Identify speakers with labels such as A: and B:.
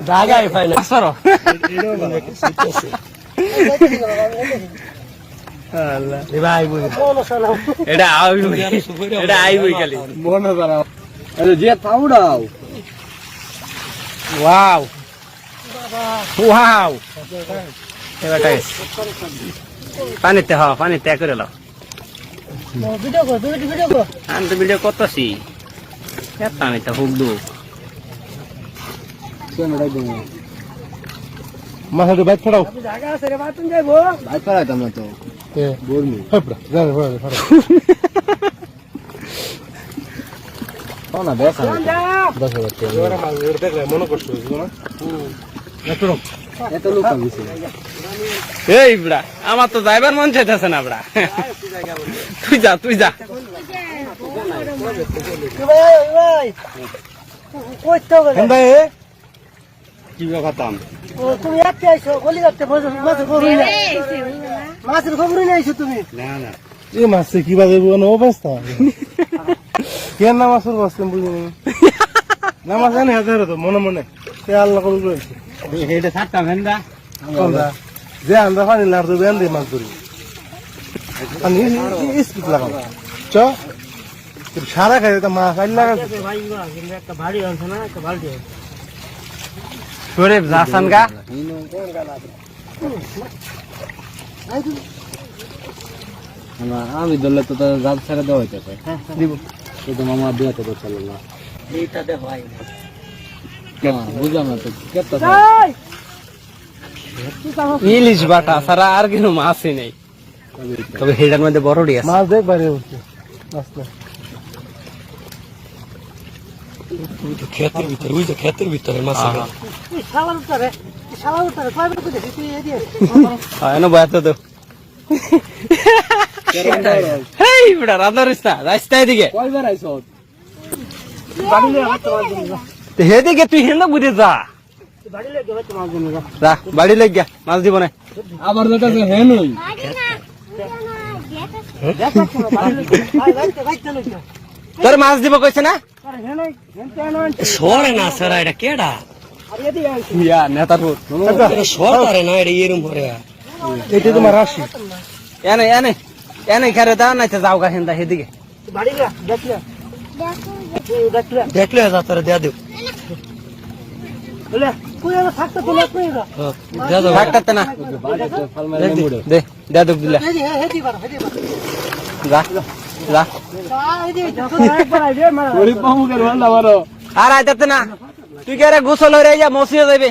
A: জায়গায় পাই না এটা আইবই খালি মনে করা যে পাউডাও ওয়াও ওয়াও পানিতে হ পানিতে করে লাও আমি তো ভিডিও করতেছি আমি তো হুক দু মাথাটা বাইক ফোড়াও জায়গা আছে রে বাতুন যাইবো বাইক ফোড়াইতাম না তো বলমি হপড়া জানে ফোড়া কোনা বেশ ওরা মাল দেখলে মনে করছো না এত লোক আছে এই বড়া আমার তো ড্রাইভার মন চাইতেছে না বড়া তুই যা ভাই কই তো গেল ভাই কি কথাম ও তুমি একা আইছো গলি করতে মাছের খবর নিয়ে আইছো তুমি না এই মাছে কি বাজে বনো অবস্থা কেন না মাছের বসতে বুঝিনি না মাছ জানি হাজার তো মনে সে আল্লাহ করে রয়েছে এইটা থাকতাম হেন্দা যে আমরা পানি লাড়তে বেন দিয়ে মাছ ধরি পানি স্পিড লাগাও চ সারা খাই মাছ আইল লাগা একটা ভারী আনছে না একটা বালতি সরে যাসান গা আমি ধরলে তো জাল ছেড়ে দেওয়া হইতেছে দিব শুধু মামা বিয়াতে তো চলো না এইটাতে হয় বুঝলাম না তো ইলিশ বাটা সারা আর কিছু মাছই নেই তবে হেডার মধ্যে বড়ডি আছে মাছ দেখ বাইরে উঠছে ক্ষেতের ভিতরে মাছ হেদিকে তুই হেন বুঝে যা বাড়ি লেগ গা মাছ দিব না আবার তোর মাছ দিব কইছে না সরে না সারা এটা কেডা নেতাপুর সরে না এটা এরম করে এটা তোমার রাশি এনে খেরে দা নাই যাও গা হেন্দা হেদিকে দেখলে যা তোরা দেয়া দেব থাকতে না দে দেব দিলে আর আইতে না তুই কে গোসল হয়ে যা মসিয়ে যাবে